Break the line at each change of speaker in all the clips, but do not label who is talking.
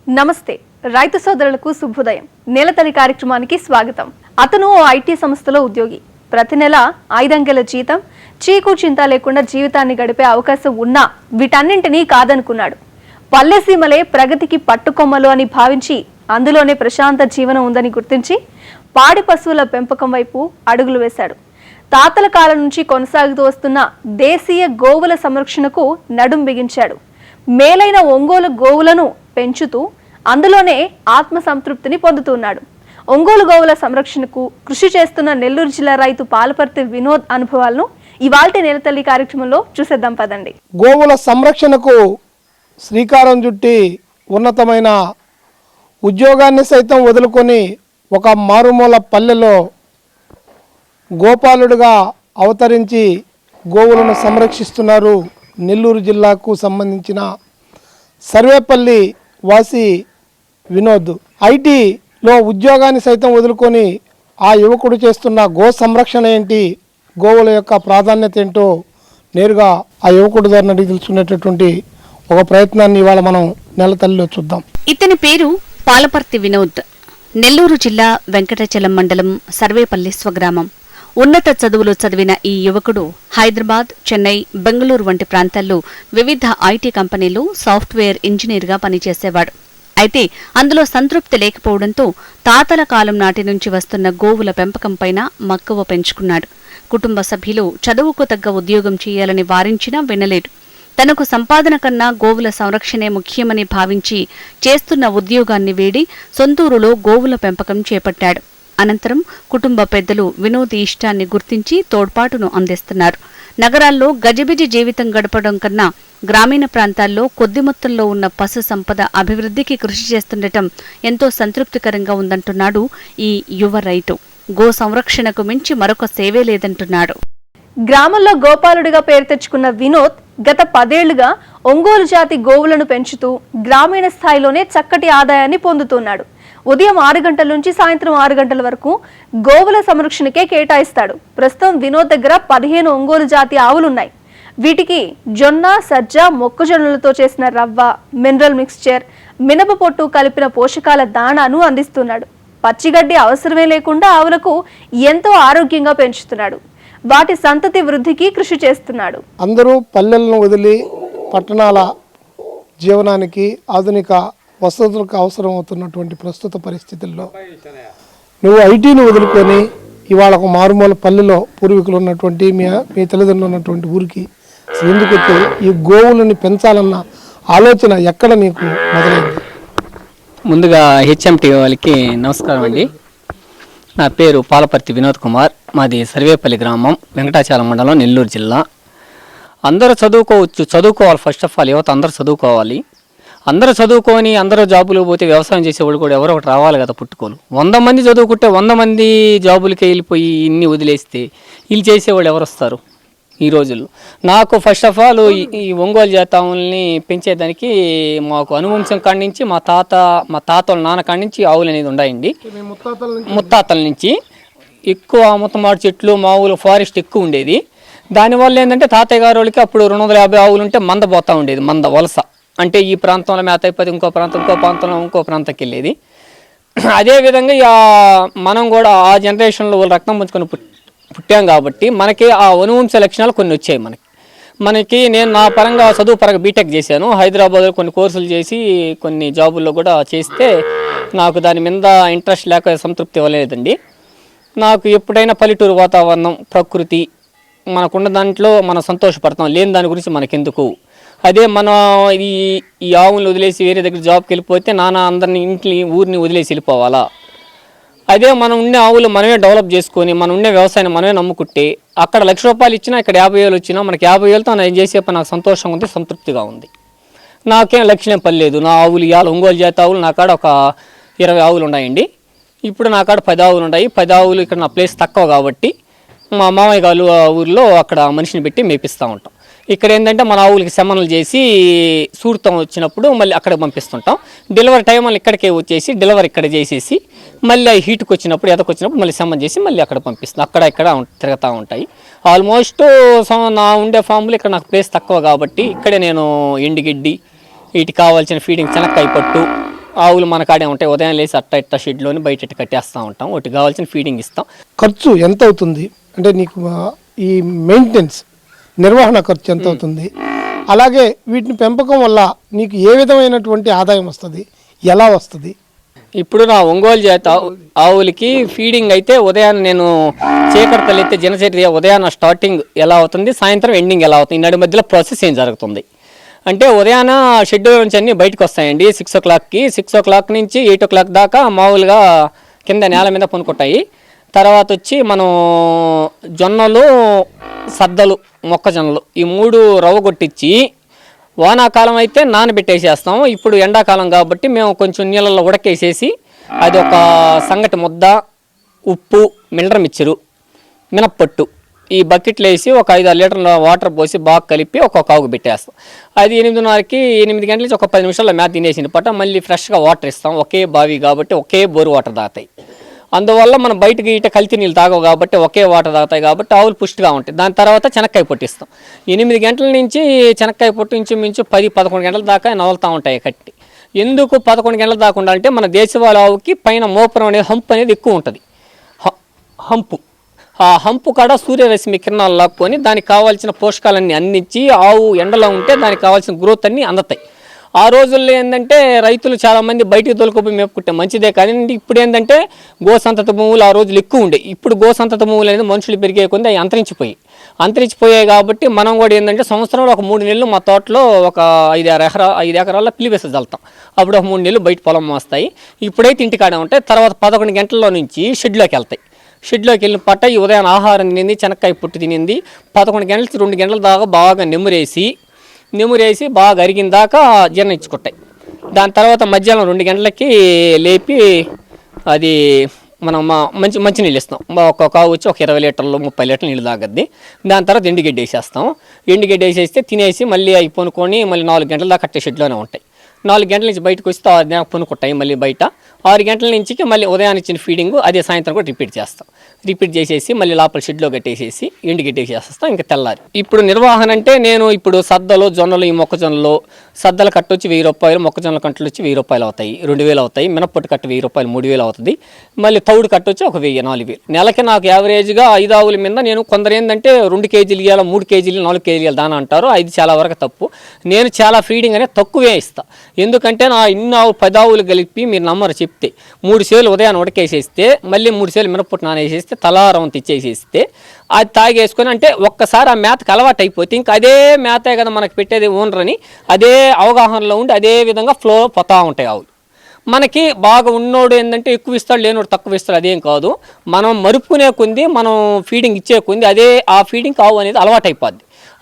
నమస్తే రైతు సోదరులకు శుభోదయం. నేలతల్లి కార్యక్రమానికి స్వాగతం. అతను ఓ ఐటీ సంస్థలో ఉద్యోగి. ప్రతి నెల 5 అంకెల జీతం, చీకు చింత లేకుండా జీవితాన్ని గడిపే అవకాశం ఉన్నా వీటన్నింటినీ కాదనుకున్నాడు. పల్లెసీమలే ప్రగతికి పట్టుకొమ్మలు అని భావించి అందులోనే ప్రశాంత జీవనం ఉందని గుర్తించి పాడి పశువుల పెంపకం వైపు అడుగులు వేశాడు. తాతల కాలం నుంచి కొనసాగుతూ వస్తున్న దేశీయ గోవుల సంరక్షణకు నడుం బిగించాడు. మేలైన ఒంగోలు గోవులను పెంచుతూ అందులోనే ఆత్మ సంతృప్తిని పొందుతున్నాడు. ఒంగోలు గోవుల సంరక్షణకు కృషి చేస్తున్న నెల్లూరు జిల్లా రైతు పాలపర్తి వినోద్ అనుభవాలను ఇవాల్టి నేలతల్లి కార్యక్రమంలో చూసేద్దాం పదండి.
గోవుల సంరక్షణకు శ్రీకారం చుట్టి ఉన్నతమైన ఉద్యోగాన్ని సైతం వదులుకొని ఒక మారుమూల పల్లెలో గోపాలుడిగా అవతరించి గోవులను సంరక్షిస్తున్నారు నెల్లూరు జిల్లాకు సంబంధించిన సర్వేపల్లి వాసి వినోద్. ఐటీలో ఉద్యోగాన్ని సైతం వదులుకొని ఆ యువకుడు చేస్తున్న గో సంరక్షణ ఏంటి, గోవుల యొక్క ప్రాధాన్యత ఏంటో నేరుగా ఆ యువకుడు ద్వారా అడిగి తెలుసుకునేటటువంటి ఒక ప్రయత్నాన్ని ఇవాళ మనం నెలతల్లిలో చూద్దాం.
ఇతని పేరు పాలపర్తి వినోద్. నెల్లూరు జిల్లా వెంకటాచలం మండలం సర్వేపల్లి స్వగ్రామం. ఉన్నత చదువులు చదివిన ఈ యువకుడు హైదరాబాద్, చెన్నై, బెంగళూరు వంటి ప్రాంతాల్లో వివిధ ఐటీ కంపెనీల్లో సాఫ్ట్వేర్ ఇంజనీర్గా పనిచేసేవాడు. అయితే అందులో సంతృప్తి లేకపోవడంతో తాతల కాలం నాటి నుంచి వస్తున్న గోవుల పెంపకంపైన మక్కువ పెంచుకున్నాడు. కుటుంబ సభ్యులు చదువుకు తగ్గ ఉద్యోగం చేయాలని వారించినా వినలేడు. తనకు సంపాదన కన్నా గోవుల సంరక్షణే ముఖ్యమని భావించి చేస్తున్న ఉద్యోగాన్ని వీడి సొంతూరులో గోవుల పెంపకం చేపట్టాడు. అనంతరం కుటుంబ పెద్దలు వినోద్ ఇష్టాన్ని గుర్తించి తోడ్పాటును అందిస్తున్నారు. నగరాల్లో గజిబిజి జీవితం గడపడం కన్నా గ్రామీణ ప్రాంతాల్లో కొద్ది మొత్తంలో ఉన్న పశు సంపద అభివృద్ధికి కృషి చేస్తుండటం ఎంతో సంతృప్తికరంగా ఉందంటున్నాడు ఈ యువ రైతు. గో సంరక్షణకు మించి మరొక సేవే లేదంటున్నాడు.
గ్రామంలో గోపాలుడిగా పేరు తెచ్చుకున్న వినోద్ గత 10 ఏళ్లుగా ఒంగోలు జాతి గోవులను పెంచుతూ గ్రామీణ స్థాయిలోనే చక్కటి ఆదాయాన్ని పొందుతున్నాడు. ఉదయం 6 గంటల నుంచి సాయంత్రం 6 గంటల వరకు గోవుల సంరక్షణకే కేటాయిస్తాడు. ప్రస్తుతం వినోద్ దగ్గర 15 ఒంగోలు జాతి ఆవులున్నాయి. వీటికి జొన్న, సజ్జ, మొక్కజొన్నలతో చేసిన రవ్వ, మినరల్ మిక్స్చర్, మినప పొట్టు కలిపిన పోషకాల దాణాను అందిస్తున్నాడు. పచ్చిగడ్డి అవసరమే లేకుండా ఆవులకు ఎంతో ఆరోగ్యంగా పెంచుతున్నాడు. వాటి సంతతి వృద్ధికి కృషి చేస్తున్నాడు.
అందరూ పల్లెలను వదిలి పట్టణాల జీవనానికి ఆధునిక వసతులకు అవసరం అవుతున్నటువంటి ప్రస్తుత పరిస్థితుల్లో నువ్వు ఐటీని వదులుకొని ఇవాళ ఒక మారుమూల పల్లెలో పూర్వీకులు ఉన్నటువంటి మీ తల్లిదండ్రులు ఉన్నటువంటి ఊరికి ఎందుకు ఈ గోవులని పెంచాలన్న ఆలోచన ఎక్కడ నీకు మొదలైంది?
ముందుగా హెచ్ఎంటీ వాళ్ళకి నమస్కారం అండి. నా పేరు పాలపర్తి వినోద్ కుమార్. మాది సర్వేపల్లి గ్రామం, వెంకటాచలం మండలం, నెల్లూరు జిల్లా. అందరూ చదువుకోవాలి. ఫస్ట్ ఆఫ్ ఆల్ యువత అందరూ చదువుకోవాలి. అందరూ చదువుకొని అందరూ జాబులు పోతే వ్యవసాయం చేసేవాళ్ళు కూడా ఎవరో ఒకటి రావాలి కదా పుట్టుకోలు. 100 మంది చదువుకుంటే 100 మంది జాబులకి వెళ్ళిపోయి ఇన్ని వదిలేస్తే వీళ్ళు చేసేవాళ్ళు ఎవరు వస్తారు ఈ రోజుల్లో? నాకు ఫస్ట్ ఆఫ్ ఆల్ ఈ ఒంగోలు జాతావుల్ని పెంచేదానికి మాకు అనువంశం కాడి నుంచి మా తాతల నాన్న కాడి నుంచి ఆవులు అనేది ఉన్నాయండి. ముత్తాతల నుంచి ఎక్కువ ముత్తమాడు చెట్లు, మావులు, ఫారెస్ట్ ఎక్కువ ఉండేది. దానివల్ల ఏంటంటే తాతయ్య గారు వాళ్ళకి అప్పుడు 250 ఆవులు ఉంటే మంద పోతూ ఉండేది. మంద వలస అంటే ఈ ప్రాంతంలో మేత అయిపోతే ఇంకో ప్రాంతంలో ఇంకో ప్రాంతంకి వెళ్ళేది. అదేవిధంగా మనం కూడా ఆ జనరేషన్లో వాళ్ళు రక్తం పంచుకొని పుట్టాం కాబట్టి మనకి ఆ అనువంశ లక్షణాలు కొన్ని వచ్చాయి. మనకి నేను నా పరంగా చదువు పరంగా బీటెక్ చేశాను. హైదరాబాద్లో కొన్ని కోర్సులు చేసి కొన్ని జాబుల్లో కూడా చేస్తే నాకు దాని మీద ఇంట్రెస్ట్ లేక సంతృప్తి ఇవ్వలేదండి. నాకు ఎప్పుడైనా పల్లెటూరు వాతావరణం, ప్రకృతి మనకున్న దాంట్లో మనం సంతోషపడతాం. లేని దాని గురించి మనకెందుకు? అదే మనం ఈ ఆవులను వదిలేసి వేరే దగ్గర జాబ్కి వెళ్ళిపోతే అందరిని ఊరిని వదిలేసి వెళ్ళిపోవాలా? అదే మనం ఉండే ఆవులు మనమే డెవలప్ చేసుకొని మనం ఉండే వ్యవసాయాన్ని మనమే నమ్ముకుంటే అక్కడ 1,00,000 రూపాయలు ఇచ్చినా ఇక్కడ 50,000 వచ్చినా మనకి 50,000తో నేను చేసే పని నాకు సంతోషంగా ఉంది, సంతృప్తిగా ఉంది. నాకేం లక్ష్యం పర్లేదు. నా ఆవులు ఇవాళ ఒంగోలు జాతి ఆవులు నా కాడ ఒక 20 ఆవులు ఉన్నాయండి. ఇప్పుడు నా కాడ 10 ఆవులు ఉన్నాయి. 10 ఆవులు ఇక్కడ నా ప్లేస్ తక్కువ కాబట్టి మా మామయ్య గారు ఊరిలో అక్కడ మనిషిని పెట్టి మేపిస్తూ ఉంటాం. ఇక్కడ ఏంటంటే మన ఆవులకి సెమనలు చేసి సూడుతాం వచ్చినప్పుడు మళ్ళీ అక్కడికి పంపిస్తుంటాం. డెలివరీ టైం మళ్ళీ ఇక్కడికే వచ్చేసి డెలివరీ ఇక్కడ చేసేసి మళ్ళీ హీట్కి వచ్చినప్పుడు ఎదకొచ్చినప్పుడు మళ్ళీ సెమన్ చేసి మళ్ళీ అక్కడ పంపిస్తాం. అక్కడ ఇక్కడ తిరుగుతూ ఉంటాయి. ఆల్మోస్ట్ నా ఉండే ఫామ్లో ఇక్కడ నాకు ప్లేస్ తక్కువ కాబట్టి ఇక్కడే నేను ఎండుగడ్డి, వీటికి కావాల్సిన ఫీడింగ్, శనక్కాయ పట్టు, ఆవులు మన కాడే ఉంటాయి. ఉదయం లేసి అట్ట ఇట్ట షెడ్లోని బయట ఇట్ట కట్టేస్తూ ఉంటాం. ఒకటి కావాల్సిన ఫీడింగ్ ఇస్తాం.
ఖర్చు ఎంత అవుతుంది అంటే నీకు ఈ మెయింటెనెన్స్ నిర్వహణ ఖర్చు ఎంత అవుతుంది? అలాగే వీటిని పెంపకం వల్ల నీకు ఏ విధమైనటువంటి ఆదాయం వస్తుంది, ఎలా వస్తుంది?
ఇప్పుడు నా ఒంగోలు జాతి ఆవులకి ఫీడింగ్ అయితే ఉదయాన్నే నేను చీకటి తలెత్తే దినచర్య ఉదయాన్న స్టార్టింగ్ ఎలా అవుతుంది, సాయంత్రం ఎండింగ్ ఎలా అవుతుంది, ఈ నడి మధ్యలో ప్రాసెస్ ఏం జరుగుతుంది అంటే ఉదయాన షెడ్యూల్ నుంచి అన్నీ బయటకు వస్తాయండి. 6 o'clockకి 6 o'clock నుంచి 8 o'clock దాకా మామూలుగా కింద నేల మీద పనుకుంటాయి. తర్వాత వచ్చి మనం జొన్నలు, సద్దలు, మొక్కజొన్నలు ఈ 3 రవ్వ కొట్టించి వానాకాలం అయితే నానబెట్టేసేస్తాం. ఇప్పుడు ఎండాకాలం కాబట్టి మేము కొంచెం నీళ్ళల్లో ఉడకేసేసి అది ఒక సంగటి ముద్ద, ఉప్పు, మినరల్ మిక్చరు, మినప్పట్టు ఈ బకెట్లు వేసి ఒక 5-6 లీటర్ల వాటర్ పోసి బాగా కలిపి ఒక్కొక్క ఆవుకు పెట్టేస్తాం. అది 8:30కి 8 గంటల నుంచి ఒక 10 నిమిషాల్లో మేత తినేసిన పట్ట మళ్ళీ ఫ్రెష్గా వాటర్ ఇస్తాం. ఒకే బావి కాబట్టి ఒకే బోరు వాటర్ తాగుతాయి. అందువల్ల మనం బయటకి ఇట కల్తీ నీళ్ళు తాగవు కాబట్టి ఒకే వాటర్ తాగుతాయి కాబట్టి ఆవులు పుష్టిగా ఉంటాయి. దాని తర్వాత చెనక్కాయ పొట్టిస్తాం. 8 గంటల నుంచి చెనక్కాయ పొట్టు ఇంచుమించు 10-11 గంటల దాకా నవలుతూ ఉంటాయి కట్టి. ఎందుకు 11 గంటల దాకా ఉండాలంటే మన దేశవాళీ ఆవుకి పైన మోపురం అనేది హంప్ అనేది ఎక్కువ ఉంటుంది. హంపు ఆ హంపు కాడ సూర్యరశ్మి కిరణాలు లాక్కొని దానికి కావాల్సిన పోషకాలన్నీ అందించి ఆవు ఎండలో ఉంటే దానికి కావాల్సిన గ్రోత్ అన్నీ అందుతాయి. ఆ రోజుల్లో ఏంటంటే రైతులు చాలామంది బయటికి తోలుకుపోయి మేపుకుంటే మంచిదే కానీ ఇప్పుడు ఏంటంటే గోసంతత భూములు ఆ రోజులు ఎక్కువ ఉండే. ఇప్పుడు గోసంతత భూములు అనేది మనుషులు పెరిగే కొంది అవి అంతరించిపోయాయి కాబట్టి మనం కూడా ఏంటంటే సంవత్సరంలో ఒక 3 నెలలు మా తోటలో ఒక 5 ఎకరాల్లో పిలివేసి చల్లుతాం. అప్పుడు ఒక 3 నెలలు బయట పొలం వస్తాయి. ఇప్పుడైతే ఇంటికాడే ఉంటాయి. తర్వాత 11 గంటల్లో నుంచి షెడ్లోకి వెళ్తాయి. షెడ్లోకి వెళ్ళిన పట్ట ఈ ఉదయం ఆహారం తినింది, చెనక్కాయ పుట్టు తినింది. 11 గంటల నుంచి 2 గంటల దాకా బాగా నెమురేసి బాగా అరిగిన దాకా జీర్ణించుకుంటాయి. దాని తర్వాత మధ్యాహ్నం 2 గంటలకి లేపి అది మనం మంచినీళ్ళు ఇస్తాం. ఒక కావు వచ్చి ఒక 20 లీటర్లు 30 లీటర్లు నీళ్ళు తాగద్ది. దాని తర్వాత ఎండుగడ్డి వేసేస్తాం. ఎండుగడ్డి వేసేస్తే తినేసి మళ్ళీ అవి పొనుకొని మళ్ళీ 4 గంటల దాకా కట్టే షెడ్లోనే ఉంటాయి. 4 గంటల నుంచి బయటకు వస్తే 6 దాకా పొనుకుంటాయి. మళ్ళీ బయట 6 గంటల నుంచి మళ్ళీ ఉదయాన్ని ఇచ్చిన ఫీడింగ్ అదే సాయంత్రం కూడా రిపీట్ చేసేసి మళ్ళీ లోపల షెడ్లో కట్టేసేసి ఎండు కట్టేసేస్తాం. ఇంకా తెల్లారి ఇప్పుడు నిర్వహణ అంటే నేను ఇప్పుడు సద్దలు, జొన్నలు, ఈ మొక్కజొన్నలు సద్దల కట్టు వచ్చి 1000 రూపాయలు, మొక్కజొన్నల కట్టలు వచ్చి 1000 రూపాయలు అవుతాయి, 2000 అవుతాయి. మినప్పొట్టు కట్టు 1000 రూపాయలు, 3000 అవుతుంది. మళ్ళీ తౌడు కట్టు వచ్చి ఒక 1000, 4000. నెలకి నాకు యావరేజ్గా 5 ఆవుల మీద నేను కొందరు ఏంటంటే 2 కేజీలు ఇవ్వాలి, 3 కేజీలు, 4 కేజీలు దాని అంటారు. అది చాలా వరకు తప్పు. నేను చాలా ఫీడింగ్ అనేది తక్కువే ఇస్తాను. ఎందుకంటే నా ఇన్ని 10 ఆవులు కలిపి మీరు నమ్మరు చెప్తే 3 సేలు ఉదయాన్ని ఉడకేసేస్తే మళ్ళీ 3 సేలు మినప్పొట్టు నానేసేస్తే తలారం తెచ్చేసేస్తే అది తాగేసుకొని అంటే ఒక్కసారి ఆ మేతకు అలవాటు అయిపోతే ఇంకా అదే మేతే కదా మనకు పెట్టేది ఓనర్ అని అదే అవగాహనలో ఉండి అదే విధంగా ఫ్లో పోతూ ఉంటాయి ఆవులు. మనకి బాగా ఉన్నోడు ఏంటంటే ఎక్కువ ఇస్తాడు, లేనోడు తక్కువ ఇస్తాడు, అదేం కాదు. మనం మరుపుకునే కొంది, మనం ఫీడింగ్ ఇచ్చే కొంది అదే ఆ ఫీడింగ్ ఆవు అనేది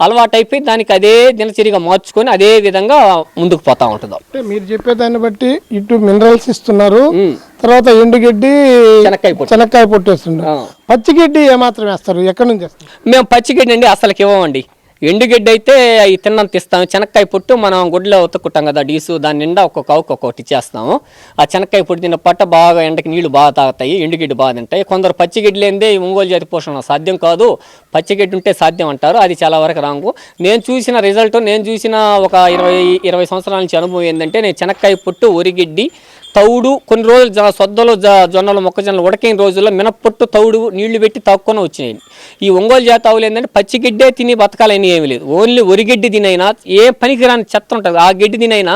అలవాటైపోయి దానికి అదే దినచర్యగా మార్చుకొని అదే విధంగా ముందుకు పోతా ఉంటుంది.
అంటే మీరు చెప్పేదాన్ని బట్టి ఇటు మినరల్స్ ఇస్తున్నారు, తర్వాత ఎండుగడ్డి, చెనక్కాయ పొట్టేస్తున్నారు. పచ్చిగడ్డి ఏమాత్రం వేస్తారు, ఎక్కడి నుంచి వేస్తారు?
మేము పచ్చిగడ్డి అండి అసలుకి ఇవ్వమండి. ఎండుగడ్డి అయితే అవి తిన్నంత ఇస్తాము. చెనక్కాయ పొట్టు మనం గుడ్లో ఉతుక్కుంటాం కదా డీసు, దాని నిండా ఒక్కొక్క ఒక్కొక్కటి ఇచ్చేస్తాము. ఆ చెనక్కాయ పొట్టు తిన్న పట్ట బాగా ఎండకి నీళ్లు బాగా తాగుతాయి, ఎండుగడ్డి బాగా తింటాయి. కొందరు పచ్చిగడ్డి లేనిదే ఒంగోలు జాతి పోషణ సాధ్యం కాదు, పచ్చిగడ్డి ఉంటే సాధ్యం అంటారు. అది చాలా వరకు రాంగు. నేను చూసిన రిజల్ట్, నేను చూసిన ఒక 20 సంవత్సరాల నుంచి అనుభవం ఏంటంటే నేను చెనక్కాయ పొట్టు, ఒరిగడ్డి, తౌడు కొన్ని రోజులు సొద్దలు, జొన్నలు, మొక్కజొన్నలు ఉడకిన రోజుల్లో మినప్పొట్టు, తౌడు నీళ్లు పెట్టి తాక్కుని వచ్చినాయి. ఈ ఒంగోలు జాతి ఆవులు ఏంటంటే పచ్చిగడ్డే తిని బతకాలని ఏమీ లేదు. ఓన్లీ ఒరిగడ్డి తినైనా ఏ పనికిరాని చెత్త ఉంటుంది ఆ గడ్డి తినైనా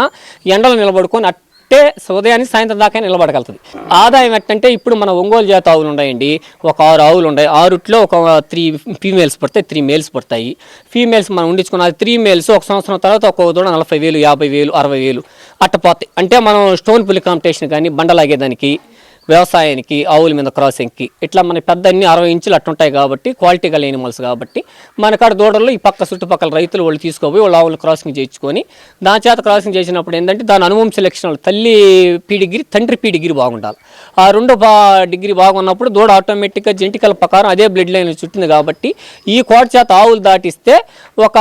ఎండలో నిలబడుకొని అంటే ఉదయానికి సాయంత్రం దాకా నిలబడగలుగుతుంది. ఆదాయం ఎట్టంటే ఇప్పుడు మన ఒంగోలు జాతి ఆవులు ఉన్నాయండి, ఒక 6 ఆవులు ఉన్నాయి. 6ట్లో ఒక 3 ఫీమేల్స్ పడతాయి, 3 మేల్స్ పడతాయి. ఫీమేల్స్ మనం ఉండించుకున్న 3 మేల్స్ ఒక సంవత్సరం తర్వాత ఒక దూడ 40,000, 50,000, 60,000 అట్ట పోతాయి. అంటే మనం స్టోన్ పులి కాంపిటీషన్ కానీ బండలాగేదానికి, వ్యవసాయానికి, ఆవుల మీద క్రాసింగ్కి ఇట్లా మన పెద్ద అన్ని 60 ఇంచులు అట్టుంటాయి కాబట్టి క్వాలిటీ గల ఎనిమల్స్ కాబట్టి మన కాడ దూడల్లో ఈ పక్క చుట్టుపక్కల రైతులు వాళ్ళు తీసుకుపోయి వాళ్ళు ఆవులు క్రాసింగ్ చేయించుకొని దాని చేత క్రాసింగ్ చేసినప్పుడు ఏంటంటే దాని అనువంశ లక్షణాలు తల్లి పీడిగిరి, తండ్రి పీడిగిరి బాగుండాలి. ఆ 2 డిగ్రీ బాగున్నప్పుడు దూడ ఆటోమేటిక్గా జెంటికల ప్రకారం అదే బ్లడ్ లైన్ చుట్టింది కాబట్టి ఈ కోట చేత ఆవులు దాటిస్తే ఒక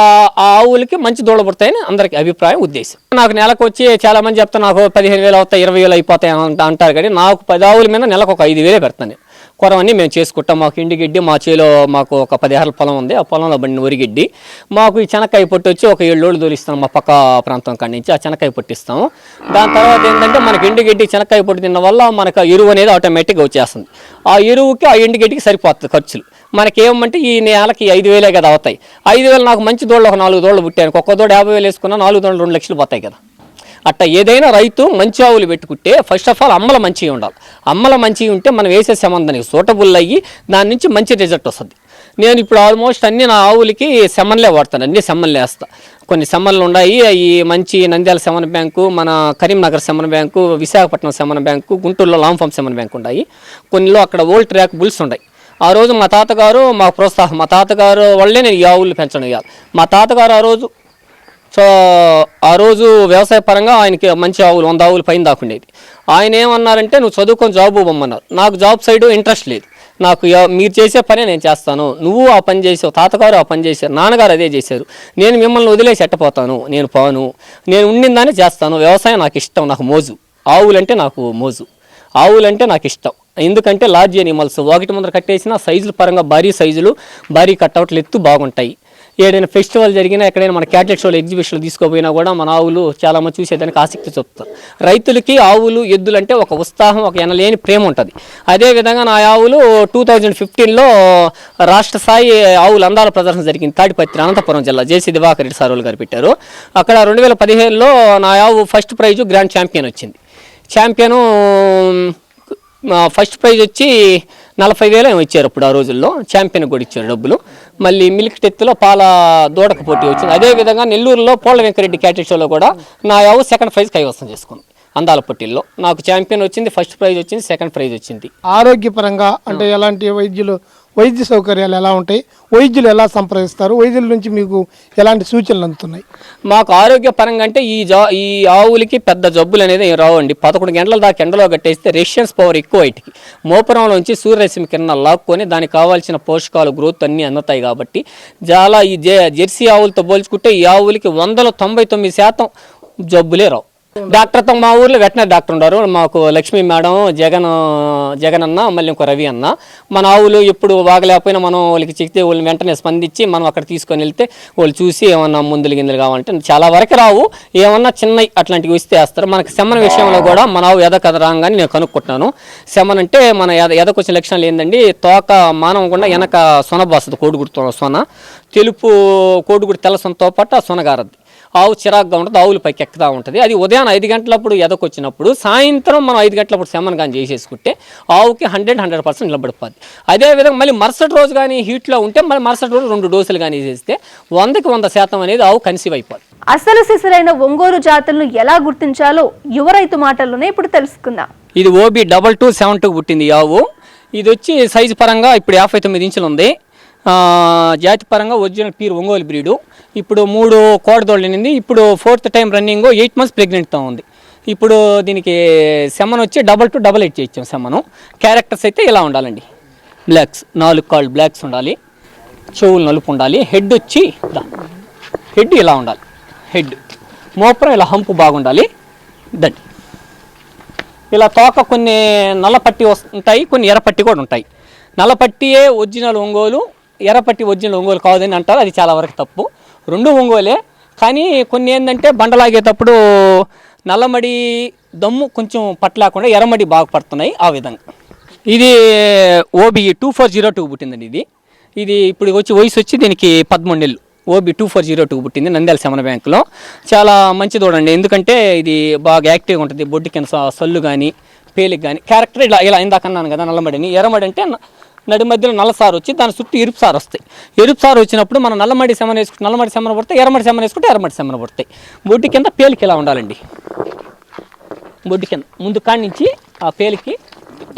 ఆ ఆవులకి మంచి దూడ పుడతాయని అందరికీ అభిప్రాయం, ఉద్దేశం. నాకు నెలకు వచ్చి చాలా మంది చెప్తాను నాకు 15,000 అవుతాయి, 20,000 అయిపోతాయి అంటారు కానీ నాకు 10 ఆవుల మీద నెలకు ఒక 5,000 పెడతాను. కొరవన్నీ మేము చేసుకుంటాం. మాకు ఎండుగడ్డి మా చేలో మాకు ఒక 10 ఎకరాల పొలం ఉంది. ఆ పొలంలో బండిన వరిగడ్డి. మాకు ఈ చెనక్కాయ పొట్టు వచ్చి ఒక 7 రోజులు దొరిస్తాం మా పక్క ప్రాంతం కాడి నుంచి. ఆ చెనక్కాయ పొట్టిస్తాము. దాని తర్వాత ఏంటంటే మనకి ఎండుగడ్డి చెనక్కాయ పొట్టు తిన్న వల్ల మనకు ఎరువు అనేది ఆటోమేటిక్గా వచ్చేస్తుంది. ఆ ఎరువుకి ఆ ఎండుగడ్డికి సరిపోతుంది ఖర్చులు. మనకేమంటే ఈ నెలకి 5,000 కదా అవుతాయి. 5,000 నాకు మంచి దోళ్ళు ఒక 4 దోళ్ళు పుట్టాను. ఒక్క దోడు 50,000 వేసుకున్నా 4 దోళ్ళు 2 లక్షలు పోతాయి కదా. అట్టా ఏదైనా రైతు మంచి ఆవులు పెట్టుకుంటే ఫస్ట్ ఆఫ్ ఆల్ అమ్మల మంచిగా ఉండాలి. అమ్మల మంచిగా ఉంటే మనం వేసే సెమందానికి సూటబుల్ అయ్యి దాని నుంచి మంచి రిజల్ట్ వస్తుంది. నేను ఇప్పుడు ఆల్మోస్ట్ అన్ని నా ఆవులకి సెమన్లే వాడతాను. అన్ని సెమన్లే వేస్తాను. కొన్ని సెమన్లు ఉన్నాయి. అవి మంచి నంద్యాల సెమన్ బ్యాంకు, మన Karimnagar semen bank, Visakhapatnam semen bank, గుంటూరులో లాంఫామ్ సెమన్ బ్యాంకు ఉన్నాయి. కొన్నిలో అక్కడ ఓల్డ్ ట్రాక్ బుల్స్ ఉన్నాయి. ఆ రోజు మా తాతగారు మాకు ప్రోత్సాహం. మా తాతగారు వల్లే నేను ఈ ఆవులు పెంచడం ఇవ్వాలి. మా తాతగారు ఆ రోజు వ్యవసాయ పరంగా ఆయనకి మంచి ఆవులు 100 ఆవులు పైన దాకుండేది. ఆయన ఏమన్నారంటే నువ్వు చదువుకొని జాబ్ ఇవ్వమన్నారు. నాకు జాబ్ సైడ్ ఇంట్రెస్ట్ లేదు. నాకు మీరు చేసే పనే నేను చేస్తాను. నువ్వు ఆ పని చేసావు, తాతగారు ఆ పని చేశారు, నాన్నగారు అదే చేశారు. నేను మిమ్మల్ని వదిలేసి ఎట్టపోతాను? నేను పోను. నేను ఉండిందానే చేస్తాను. వ్యవసాయం నాకు ఇష్టం, నాకు మోజు. ఆవులంటే నాకు మోజు, ఆవులంటే నాకు ఇష్టం. ఎందుకంటే లార్జ్ ఎనిమల్స్ ఒకటి ముందర కట్టేసిన సైజుల పరంగా భారీ సైజులు, భారీ కట్అవుట్లు ఎత్తు బాగుంటాయి. ఏదైనా ఫెస్టివల్ జరిగినా ఎక్కడైనా మన క్యాటెట్ షోలు ఎగ్జిబిషన్లు తీసుకోపోయినా కూడా మన ఆవులు చాలామంది చూసేదానికి ఆసక్తి చూపుతారు. రైతులకి ఆవులు ఎద్దులు అంటే ఒక ఉత్సాహం, ఒక ఎనలేని ప్రేమ ఉంటుంది. అదేవిధంగా నా ఆవులు 2015లో రాష్ట్ర స్థాయి ఆవుల అందాల ప్రదర్శన జరిగింది తాడిపత్రి, అనంతపురం జిల్లా. జేసీ దివాకర్ రెడ్డి సార్ గారు పెట్టారు. అక్కడ 2015లో నా ఆవు ఫస్ట్ ప్రైజు గ్రాండ్ ఛాంపియన్ వచ్చింది. ఛాంపియను ఫస్ట్ ప్రైజ్ వచ్చి 40,000 ఏమో ఇచ్చారు అప్పుడు. ఆ రోజుల్లో ఛాంపియన్ కూడా ఇచ్చారు డబ్బులు. మళ్ళీ మిల్క్ టెత్తులో పాల దూడక పోటీ వచ్చింది. అదేవిధంగా నెల్లూరులో పోళ్ళ వెంకరెడ్డి క్యాటెట్ షోలో కూడా నా యావు సెకండ్ ప్రైజ్ కైవసం చేసుకుంది. అందాల పోటీల్లో నాకు ఛాంపియన్ వచ్చింది, ఫస్ట్ ప్రైజ్ వచ్చింది, సెకండ్ ప్రైజ్ వచ్చింది.
ఆరోగ్యపరంగా అంటే ఎలాంటి వైద్య సౌకర్యాలు ఎలా ఉంటాయి? వైద్యులు ఎలా సంప్రదిస్తారు? వైద్యుల నుంచి మీకు ఎలాంటి సూచనలు అందుతున్నాయి?
మాకు ఆరోగ్యపరంగా అంటే ఈ ఆవులకి పెద్ద జబ్బులు అనేది రావండి. 11 గంటల దాకా ఎండలో కట్టేస్తే రెసిస్టెన్స్ పవర్ ఎక్కువ వాటికి. మోపురంలోంచి సూర్యరశ్మి కిరణాలు లాక్కొని దానికి కావాల్సిన పోషకాలు గ్రోత్ అన్నీ అందుతాయి. కాబట్టి చాలా ఈ జెర్సీ ఆవులతో పోల్చుకుంటే ఈ ఆవులకి 99% జబ్బులే రావు. డాక్టర్తో మా ఊర్లో వెటనరీ డాక్టర్ ఉన్నారు. మాకు లక్ష్మీ మేడం, జగన్ అన్న, మళ్ళీ ఇంకో రవి అన్న. మన ఆవులు ఎప్పుడు బాగలేకపోయినా మనం వాళ్ళకి చెప్తే వాళ్ళని వెంటనే స్పందించి మనం అక్కడ తీసుకొని వెళ్తే వాళ్ళు చూసి ఏమన్నా మందులు గిందులు కావాలంటే చాలా వరకు రావు, ఏమన్నా చిన్న అట్లాంటివి వస్తే వేస్తారు. మనకి సెమన్ విషయంలో కూడా మన ఆవు ఎదకథ రాగానే నేను కనుక్కుంటున్నాను. సెమన్ అంటే మన ఎదకొచ్చిన లక్షణాలు ఏంటండి, తోక మానవకుండా వెనక సొన బాస్తుంది. కోడిగుడితో సొన, తెలుపు కోడిగుడి తెల్ల సొనతో పాటు ఆ సొనగారద్ది. ఆవు చిరాగ్గా ఉంటుంది, ఆవులు పైకి ఎక్కుతూ ఉంటుంది. అది ఉదయం 5 గంటలప్పుడు ఎదకొచ్చినప్పుడు సాయంత్రం మనం 5 గంటలప్పుడు సెమన్ కానీ చేసేసుకుంటే ఆవుకి 100% నిలబడిపోద్ది. అదేవిధంగా మళ్ళీ మరుసటి రోజు కానీ హీట్లో ఉంటే మళ్ళీ మరుసటి రోజు 2 డోసులు కానీ వేసేస్తే 100% అనేది ఆవు కన్సీవ్ అయిపోద్ది.
అసలు సిసలైన ఒంగోలు జాతులను ఎలా గుర్తించాలో యువ రైతు మాటల్లోనే ఇప్పుడు తెలుసుకుందాం.
ఇది OB 2272 పుట్టింది ఆవు. ఇది వచ్చి సైజు పరంగా ఇప్పుడు 59 ఇంచులు ఉంది. జాతి పరంగా ఒరిజినల్ ప్యూర్ ఒంగోలు బ్రీడు. ఇప్పుడు 3 కోడదోళ్ళనింది. ఇప్పుడు 4th టైం రన్నింగ్, 8 months ప్రెగ్నెంట్తో ఉంది. ఇప్పుడు దీనికి సెమన్ వచ్చి 2288 ఇచ్చాం సెమను. క్యారెక్టర్స్ అయితే ఇలా ఉండాలండి. బ్లాక్స్ 4 కాళ్ళు బ్లాక్స్ ఉండాలి, చెవులు నలుపు ఉండాలి. హెడ్ వచ్చి హెడ్ ఇలా ఉండాలి. హెడ్ మోపురం ఇలా హంపు బాగుండాలి. దట్ ఇలా తోక కొన్ని నల్లపట్టి ఉంటాయి, కొన్ని ఎర్రపట్టి కూడా ఉంటాయి. నల్లపట్టియే ఒరిజినల్ ఒంగోలు, ఎర్రపట్టి ఒరిజినల్ ఒంగోలు కాదని అంటారు. అది చాలా వరకు తప్పు. 2 ఒంగోలే. కానీ కొన్ని ఏంటంటే బండలాగేటప్పుడు నల్లమడి దమ్ము కొంచెం పట్టలేకుండా ఎర్రమడి బాగా పడుతున్నాయి. ఆ విధంగా ఇది OB 2402 పుట్టిందండి. ఇది ఇప్పుడు వయసు వచ్చి దీనికి 13 నెలలు. OB 2402 పుట్టింది నంద్యాల సెమన బ్యాంకులో. చాలా మంచి దూడండి. ఎందుకంటే ఇది బాగా యాక్టివ్గా ఉంటుంది. బొడ్డు కింద సల్లు కానీ పేలికి కానీ. క్యారెక్టర్ ఇలా ఇందాక అన్నాను కదా, నల్లమడిని. ఎర్రమడి అంటే నడి మధ్యలో నల్లసారు వచ్చి దాని చుట్టూ ఎరుపు సారు వస్తాయి. ఎరుపు సారు వచ్చినప్పుడు మనం నల్లమడి సెమన వేసుకుంటే నల్లమడి సెమన పడతాయి, ఎర్రమడి సెమన వేసుకుంటే ఎర్రమడి సెమన పడతాయి. బొడ్డు కింద పేలికి ఇలా ఉండాలండి. బొడ్డు కింద ముందు కాడి నుంచి ఆ పేలికి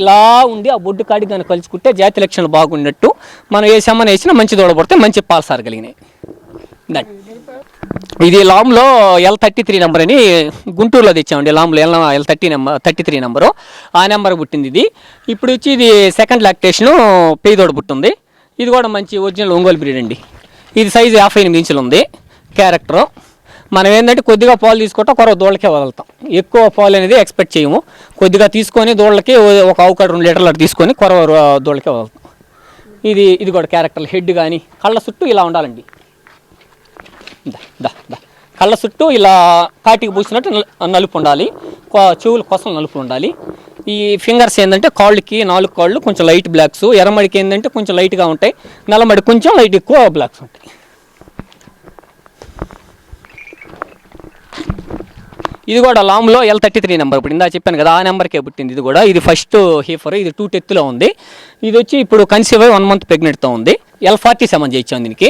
ఇలా ఉండి ఆ బొడ్డు కాడికి కానీ కలుసుకుంటే జాతి లక్షణాలు బాగున్నట్టు. మనం ఏ సెమన వేసినా మంచి దూడ పడితే మంచి పాలు సారు కలిగినాయి. ఇది లామ్లో L33 నెంబర్ అని గుంటూరులో తెచ్చామండి. లామ్లో L33 నెంబరు. ఆ నెంబర్ పుట్టింది ఇది. ఇప్పుడు వచ్చి ఇది సెకండ్ లాక్టేషను, పేదోడు పుట్టింది. ఇది కూడా మంచి ఒరిజినల్ ఒంగోలు బ్రీడ్ అండి. ఇది సైజు 58 ఇంచులు ఉంది. క్యారెక్టరు మనం ఏంటంటే కొద్దిగా పాలు తీసుకుంటాం, కొరవ దూడలకే వదులుతాం. ఎక్కువ పాలు అనేది ఎక్స్పెక్ట్ చేయము. కొద్దిగా తీసుకొని దూడలకి ఒక ఆవుకాడ 2 లీటర్లు అటు తీసుకొని కొరవ దూడలకే వదులుతాం. ఇది కూడా క్యారెక్టర్. హెడ్ కానీ కళ్ళ చుట్టూ ఇలా ఉండాలండి. కళ్ళ చుట్టూ ఇలా కాటికి పూసినట్టు నలుపు ఉండాలి. చెవులు కోసం నలుపు ఉండాలి. ఈ ఫింగర్స్ ఏంటంటే కాళ్ళకి 4 కాళ్ళు కొంచెం లైట్ బ్లాక్స్, ఎర్రమడికి ఏంటంటే కొంచెం లైట్గా ఉంటాయి, నల్లమడి కొంచెం లైట్ ఎక్కువ బ్లాక్స్ ఉంటాయి. ఇది కూడా లామ్లో L33 నెంబర్ పుట్టింది. ఇందా చెప్పాను కదా, ఆ నెంబర్కే పుట్టింది. ఇది కూడా ఇది ఫస్ట్ హీఫర్. ఇది 2 టెత్తులో ఉంది. ఇది వచ్చి ఇప్పుడు కన్సీవ్ అయ్యి 1 మంత్ ప్రెగ్నెంట్తో ఉంది. L47 చేయించాం దీనికి.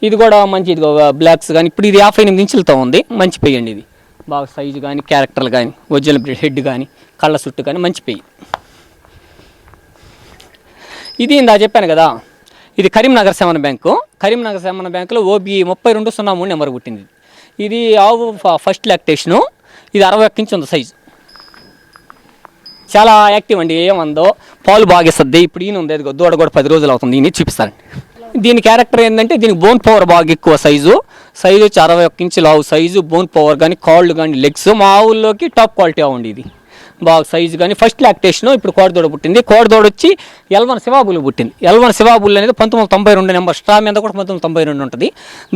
ఇది కూడా మంచి ఇది బ్లాక్స్ కానీ ఇప్పుడు ఇది 58 ఇంచులతో ఉంది. మంచి పెయ్యండి. ఇది బాగా సైజు కానీ క్యారెక్టర్లు కానీ ఒరిజినల్ హెడ్ కానీ కళ్ళ చుట్టూ కానీ మంచి పెయ్యి. ఇది ఇందా చెప్పాను కదా, ఇది Karimnagar semen bank. Karimnagar semen బ్యాంకులో OB 3203 నెంబర్ పుట్టింది. ఇది ఆవు ఫస్ట్ లాక్టేషను. ఇది 61 ఇంచు ఉంది సైజు. చాలా యాక్టివ్ అండి. ఏమందో పాలు బాగా ఇస్తుంది. ఇప్పుడు ఈయన ఉంది, దూడ కూడా 10 రోజులు అవుతుంది. ఈయన చూపిస్తారండి. దీని క్యారెక్టర్ ఏంటంటే దీనికి బోన్ పవర్ బాగా ఎక్కువ. సైజు వచ్చి 61 ఇంచులు ఆవు సైజు. బోన్ పవర్ కానీ కాళ్ళు కానీ లెగ్స్ మా ఆవుల్లోకి టాప్ క్వాలిటీ ఆవుండి. ఇది బాగా సైజు కానీ ఫస్ట్ లాక్టేషన్. ఇప్పుడు కోడదోడ పుట్టింది. కోడదోడ వచ్చి L1 శివాబులు పుట్టింది. L1 శివాబులు అనేది 1992 నెంబర్. స్ట్రా మీద కూడా 1992 ఉంటుంది.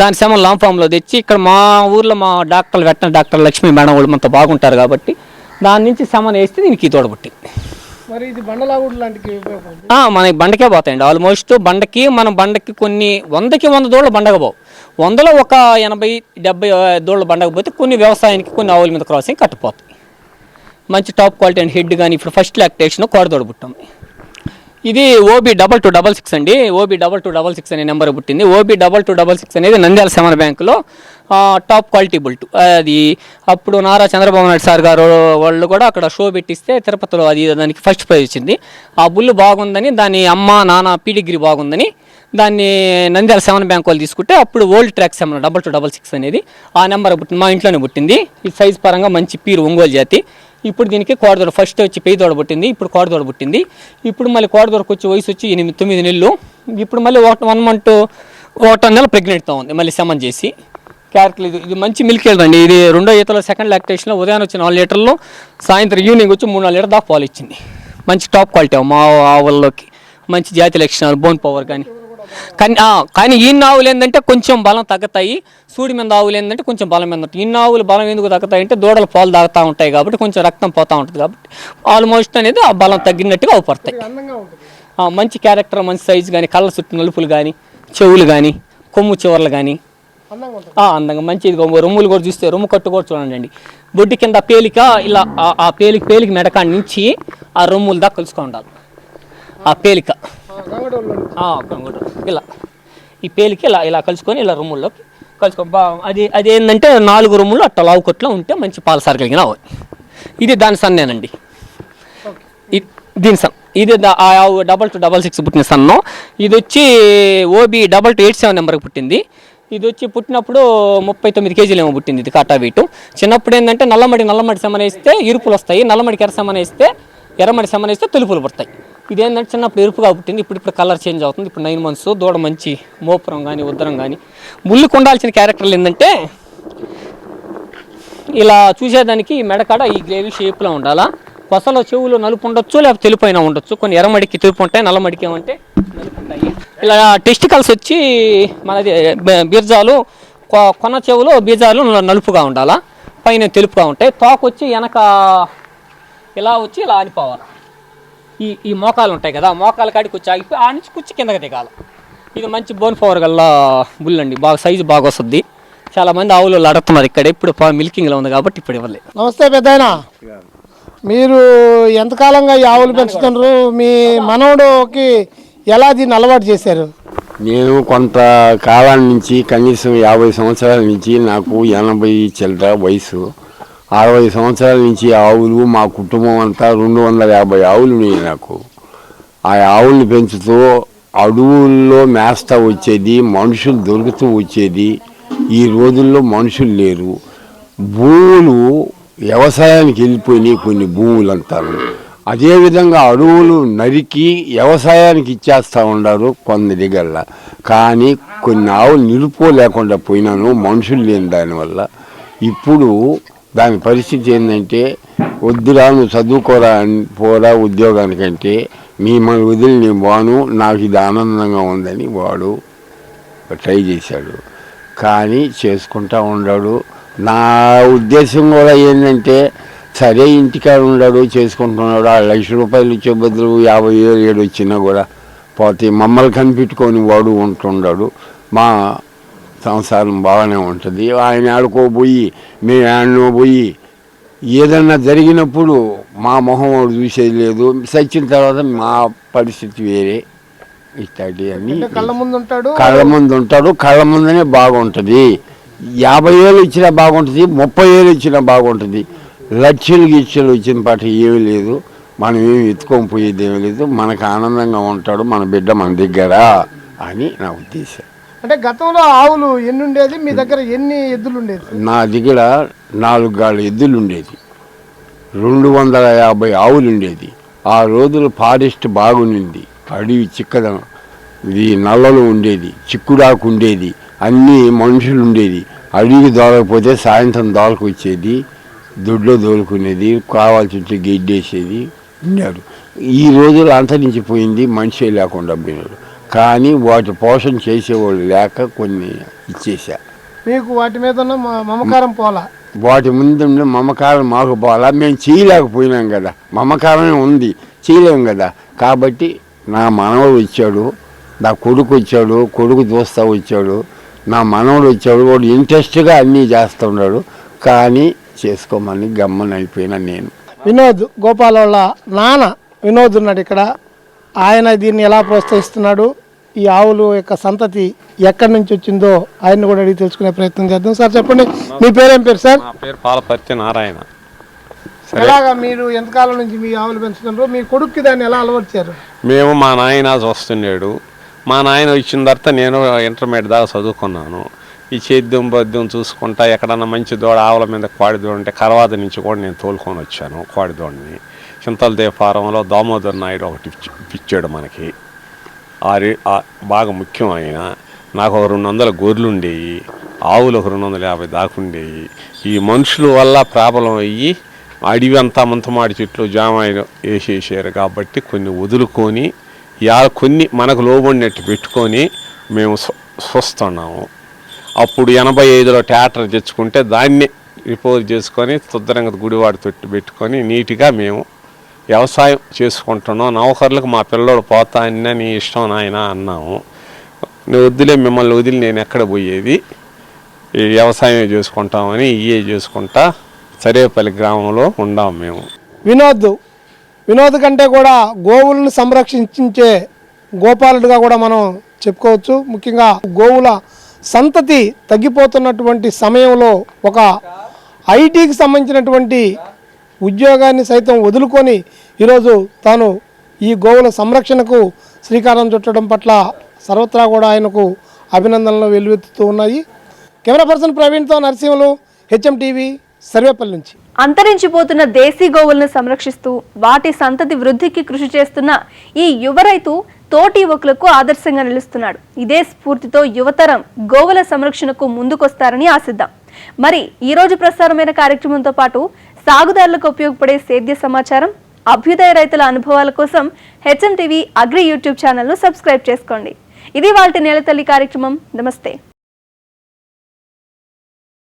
దాని సెమన్ లాంగ్ ఫామ్లో తెచ్చి ఇక్కడ మా ఊర్లో మా డాక్టర్లు వెటనరీ డాక్టర్ లక్ష్మీ మేడం వాళ్ళు అంతా బాగుంటారు కాబట్టి దాని నుంచి సెమన్ వేస్తే దీనికి తోడ పుట్టింది.
మరి ఇది బండలాగుడు లాంటికి
మనకి బండకే పోతాయండి. ఆల్మోస్ట్ బండకి కొన్ని 100కి 100 దూడలు బండగా పోవు. 100లో ఒక 80-70 దూడలు బండకు పోతే కొన్ని వ్యవసాయానికి కొన్ని ఆవుల మీద క్రాసింగ్ కట్టిపోతాయి. మంచి టాప్ క్వాలిటీ అండ్ హెడ్ కానీ ఇప్పుడు ఫస్ట్ లాక్టేషన్ కోడదోడ పుట్టాం. ఇది OB 2266 అండి. OB 2266 అనే నెంబర్ పుట్టింది. OB 2266 అనేది నంద్యాల సెమన్ బ్యాంకులో టాప్ క్వాలిటీ బుల్ట్. అది అప్పుడు నారా చంద్రబాబు నాయుడు సార్ గారు వాళ్ళు కూడా అక్కడ షో పెట్టిస్తే తిరుపతిలో అది దానికి ఫస్ట్ ప్రైజ్ వచ్చింది. ఆ బుల్లు బాగుందని దాని అమ్మ నాన్న పీడిగ్రీ బాగుందని దాన్ని నంద్యాల సెమన్ బ్యాంక్ వాళ్ళు తీసుకుంటే అప్పుడు ఓల్డ్ ట్రాక్ సెమన్ 2266 అనేది ఆ నెంబర్ పుట్టింది. మా ఇంట్లోనే పుట్టింది. ఈ సైజ్ పరంగా మంచి పీరు ఒంగోలు జాతి. ఇప్పుడు దీనికి కోడదోడ ఫస్ట్ వచ్చి పెయ్యి దూడ పుట్టింది. ఇప్పుడు కోడదోడ పుట్టింది. ఇప్పుడు మళ్ళీ కోడదోడకు వచ్చి వయసు వచ్చి 8-9 నెలలు. ఇప్పుడు మళ్ళీ 1 మంత్ 1 నెల ప్రెగ్నెంట్తో ఉంది. మళ్ళీ సెమన్ చేసి క్యారెక్టర్. ఇది మంచి మిల్క్ అండి. ఇది 2వ ఈతలో సెకండ్ లాక్టేషన్లో ఉదయం వచ్చి 4 లీటర్లు, సాయంత్రం ఈవినింగ్ వచ్చి 3-4 లీటర్ దాకా పాలు ఇచ్చింది. మంచి టాప్ క్వాలిటీ మా ఆవుల్లోకి. మంచి జాతి లక్షణాలు, బోన్ పవర్ కానీ ఈ ఆవులు ఏంటంటే కొంచెం బలం తగ్గుతాయి. సూడి మీద ఆవులు ఏంటంటే కొంచెం బలం మీద ఉంటాయి. ఈ ఆవులు బలం ఎందుకు తగ్గుతాయి అంటే దూడలు పాలు తాగుతూ ఉంటాయి కాబట్టి కొంచెం రక్తం పోతూ ఉంటుంది కాబట్టి ఆల్మోస్ట్ అనేది ఆ బలం తగ్గినట్టుగా అవుపడతాయి. మంచి క్యారెక్టర్, మంచి సైజు కానీ కళ్ళ చుట్టూ నలుపులు కానీ చెవులు కానీ కొమ్ము చివర్లు కానీ అందంగా మంచి రొమ్ములు కూడా చూస్తే రొమ్ము కట్టు కూడా చూడండి. బొడ్డు కింద పేలిక ఇలా ఆ పేలికి మెడకాడి నుంచి ఆ రొమ్ములు దాకా కలుసుకొని ఉండాలి. ఆ పేలిక ఇలా ఈ పేలికి ఇలా కలుసుకొని ఇలా రొమ్ముల్లోకి కలుసుకో. అది ఏంటంటే 4 రొమ్ములు అట్లా లావు కొట్లో ఉంటే మంచి పాల సారగలిగిన. ఇది దాని సన్నేనండి. దీని సన్ ఇది 2266 పుట్టిన సన్ను. ఇది వచ్చి OB 2287 నెంబర్కి పుట్టింది. ఇది వచ్చి పుట్టినప్పుడు 39 కేజీలు ఏమో పుట్టింది. ఇది కాటా వీటు. చిన్నప్పుడు ఏంటంటే నల్లమడి సెమన్ వేస్తే ఇరుపులు వస్తాయి. నల్లమడికి ఎర్రమడి సెమన్ వేస్తే తెలుపులు పడతాయి. ఇదేంటంటే చిన్నప్పుడు ఎరుపుగా పుట్టింది. ఇప్పుడు కలర్ చేంజ్ అవుతుంది. ఇప్పుడు 9 మంత్స్. దూడ మంచి మోపురం కానీ ఉద్దరం కానీ. ముళ్ళుకు ఉండాల్సిన క్యారెక్టర్లు ఏంటంటే ఇలా చూసేదానికి మెడకాడ ఈ గ్రేవీ షేప్లో ఉండాలా. కొసలో చెవులు నలుపు ఉండొచ్చు, లేకపోతే తెలుపు అయినా ఉండొచ్చు. కొన్ని ఎర్రమడికి తెలుపు ఉంటాయి, నల్లమడికి ఏమంటే నలుపు ఉంటాయి. ఇలా టెస్టికల్స్ వచ్చి మనది బీర్జాలు కొన చెవులు బీజాలు నలుపుగా ఉండాలా, పైన తెలుపుగా ఉంటాయి. తోక వచ్చి వెనక ఇలా వచ్చి ఇలా ఆనిపోవాలి. ఈ మోకాలు ఉంటాయి కదా, మోకాల కాడికి వచ్చి ఆగిపోయి ఆ నుంచి కుచ్చి కిందకి దిగాలి. ఇది మంచి బోన్ పవర్ గల్ల బుల్ అండి. బాగా సైజు బాగా వస్తుంది. చాలామంది ఆవులు అడుగుతున్నారు ఇక్కడ. ఇప్పుడు మిల్కింగ్లో ఉంది కాబట్టి ఇప్పుడు ఇవ్వలేదు.
నమస్తే పెద్దాయనా, మీరు ఎంతకాలంగా ఈ ఆవులు పెంచుతున్నారు? మీ మనవడికి ఎలా దీన్ని అలవాటు చేశారు?
నేను కొంత కాలం నుంచి కనీసం 50 సంవత్సరాల నుంచి, నాకు 80 చిల్లర వయసు, 60 సంవత్సరాల నుంచి ఆవులు, మా కుటుంబం అంతా 250 ఆవులు ఉన్నాయి నాకు. ఆ ఆవుల్ని పెంచుతూ అడవుల్లో మేస్తా వచ్చేది, మనుషులు దొరుకుతూ వచ్చేది. ఈ రోజుల్లో మనుషులు లేరు. భూములు వ్యవసాయానికి వెళ్ళిపోయినాయి కొన్ని భూములు అంటారు. అదేవిధంగా అడవులు నరికి వ్యవసాయానికి ఇచ్చేస్తూ ఉన్నారు కొన్ని దగ్గర. కానీ కొన్ని ఆవులు నిలుపో లేకుండా పోయినాను మనుషులు లేని దానివల్ల. ఇప్పుడు దాని పరిస్థితి ఏంటంటే వద్దురా నువ్వు చదువుకోరా పోరా ఉద్యోగానికంటే మన వదిలి నేను బాను నాకు ఇది ఆనందంగా ఉందని వాడు ట్రై చేశాడు. కానీ చేసుకుంటా ఉన్నాడు. నా ఉద్దేశం కూడా ఏంటంటే సరే ఇంటికాడ ఉన్నాడు చేసుకుంటున్నాడు, ఆ ₹1,00,000 ఇచ్చే బదులు 50,000 వచ్చినా కూడా పోతే మమ్మల్ని కనిపెట్టుకొని వాడు ఉంటున్నాడు. మా సంసారం బాగానే ఉంటుంది. ఆయన ఆడుకోబోయి మేము ఆడనో పోయి ఏదన్నా జరిగినప్పుడు మా మొహం వాడు చూసేది లేదు. చచ్చిన తర్వాత మా పరిస్థితి వేరే. ఇట్లాంటి అని
కళ్ళ ముందు ఉంటాడు,
కళ్ళ ముందనే బాగుంటుంది. 50,000 ఇచ్చినా బాగుంటుంది, 30,000 ఇచ్చినా బాగుంటుంది. లక్షలు వచ్చిన పాట ఏమీ లేదు. మనం ఏమి ఎత్తుకొని పోయేది ఏమీ లేదు. మనకు ఆనందంగా ఉంటాడు మన బిడ్డ మన దగ్గర అని నా ఉద్దేశం.
అంటే గతంలో ఆవులు ఎన్ని ఉండేది మీ దగ్గర, ఎన్ని ఎద్దులు ఉండేది?
నా దగ్గర 4 గాళ్ళ ఎద్దులు ఉండేది, 250 ఆవులు ఉండేది. ఆ రోజులు ఫారెస్ట్ బాగుండింది, అడవి చిక్కదనం, ఇది నల్లలు ఉండేది, చిక్కుడాకు ఉండేది, అన్నీ మనుషులు ఉండేది. అడవికి దోలకపోతే సాయంత్రం దోలకు వచ్చేది, దొడ్లో దోలుకునేది, కావాల్సి గెడ్డేసేది ఉన్నారు. ఈ రోజులు అంతరించిపోయింది, మనిషే లేకుండా పోయినాడు. కానీ వాటి పోషణ చేసేవాళ్ళు లేక కొన్ని ఇచ్చేసా.
మీకు వాటి మీద మమకారం పోలా?
వాటి ముందు మమకారం మాకు పోలా. మేము చేయలేకపోయినాం కదా, మమకారమే ఉంది, చేయలేం కదా. కాబట్టి నా మనవడు వచ్చాడు, నా కొడుకు వచ్చాడు, కొడుకు దోస్తా వచ్చాడు, నా మనవడు వచ్చాడు. వాడు ఇంట్రెస్ట్గా అన్నీ చేస్తున్నాడు. కానీ చేసుకోమని గమ్మని అయిపోయినా నేను.
వినోద్ గోపాల్ వాళ్ళ నాన్న వినోద్ ఉన్నాడు ఇక్కడ. ఆయన దీన్ని ఎలా ప్రోత్సహిస్తున్నాడు, ఈ ఆవులు యొక్క సంతతి ఎక్కడి నుంచి వచ్చిందో ఆయన్ని కూడా అడిగి తెలుసుకునే ప్రయత్నం చేద్దాం. సార్ చెప్పండి, మీ పేరేం పేరు సార్?
నా పేరు పాలపర్తి నారాయణ.
ఎలాగా మీరు ఎంతకాలం నుంచి మీ ఆవులు పెంచుతున్నారు? మీ కొడుక్కి దాన్ని ఎలా అలవర్చారు?
మేము మా నాయన చూస్తున్నాడు. మా నాయన వచ్చిన తర్వాత నేను ఇంటర్మీడియట్ దాకా చదువుకున్నాను. ఈ సేద్యం బద్యం చూసుకుంటా ఎక్కడన్నా మంచి దూడ ఆవుల మీద కోడి దూడ ఉంటే కరవాద నుంచి కూడా నేను తోలుకొని వచ్చాను. కోడి దూడని చింతలదేవ ఫారంలో దామోదర్ నాయుడు ఒకటి ఇచ్చాడు మనకి. బాగా ముఖ్యమైన నాకు ఒక 200 గొర్రెలు ఉండేవి, ఆవులు ఒక 250 దాకుండేవి. ఈ మనుషుల వల్ల ప్రాబ్లం అయ్యి అడవి అంతా ముంతమాడి చెట్లు జామాయిలు వేసేసారు. కాబట్టి కొన్ని వదులుకొని కొన్ని మనకు లోబడినట్టు పెట్టుకొని మేము చూస్తున్నాము. అప్పుడు 85లో ట్రాక్టర్ తెచ్చుకుంటే దాన్ని రిపేర్ చేసుకొని శుద్ధంగా గుడివాడి తొట్టి పెట్టుకొని నీట్గా మేము వ్యవసాయం చేసుకుంటున్నాం. నౌకర్లకు మా పిల్లలు పోతా అన్న నీ ఇష్టం నాయన అన్నాము. నువ్వు వద్దులే, మిమ్మల్ని వదిలి నేను ఎక్కడ పోయేది, ఈ వ్యవసాయం చేసుకుంటామని ఇవే చేసుకుంటా సర్వేపల్లి గ్రామంలో ఉన్నాం మేము.
వినోద్ కంటే కూడా గోవులను సంరక్షించే గోపాలుడిగా కూడా మనం చెప్పుకోవచ్చు. ముఖ్యంగా గోవుల సంతతి తగ్గిపోతున్నటువంటి సమయంలో ఒక ఐటీకి సంబంధించినటువంటి ఉద్యోగాన్ని సైతం వదులుకొని ఈరోజు తాను ఈ గోవుల సంరక్షణకు శ్రీకారం చుట్టడం పట్ల సర్వత్రా కూడా ఆయనకు అభినందనలు వెల్లువెత్తుతూ ఉన్నాయి. కెమెరా పర్సన్ ప్రవీణ్తో నరసింహులు, హెచ్ఎం టీవీ, సర్వేపల్లి నుంచి.
అంతరించిపోతున్న దేశీ గోవులను సంరక్షిస్తూ వాటి సంతతి వృద్ధికి కృషి చేస్తున్న ఈ యువ రైతు తోటి యువకులకు ఆదర్శంగా నిలుస్తున్నాడు. ఇదే స్ఫూర్తితో యువతరం గోవుల సంరక్షణకు ముందుకొస్తారని ఆశిద్దాం. మరి ఈ రోజు ప్రసారమైన కార్యక్రమంతో పాటు సాగుదారులకు ఉపయోగపడే సేద్య సమాచారం, అభ్యుదయ రైతుల అనుభవాల కోసం హెచ్ఎం టీవీ అగ్రి యూట్యూబ్ ఛానల్ను సబ్స్క్రైబ్ చేసుకోండి. ఇది వాల్టి నేలతల్లి కార్యక్రమం. నమస్తే.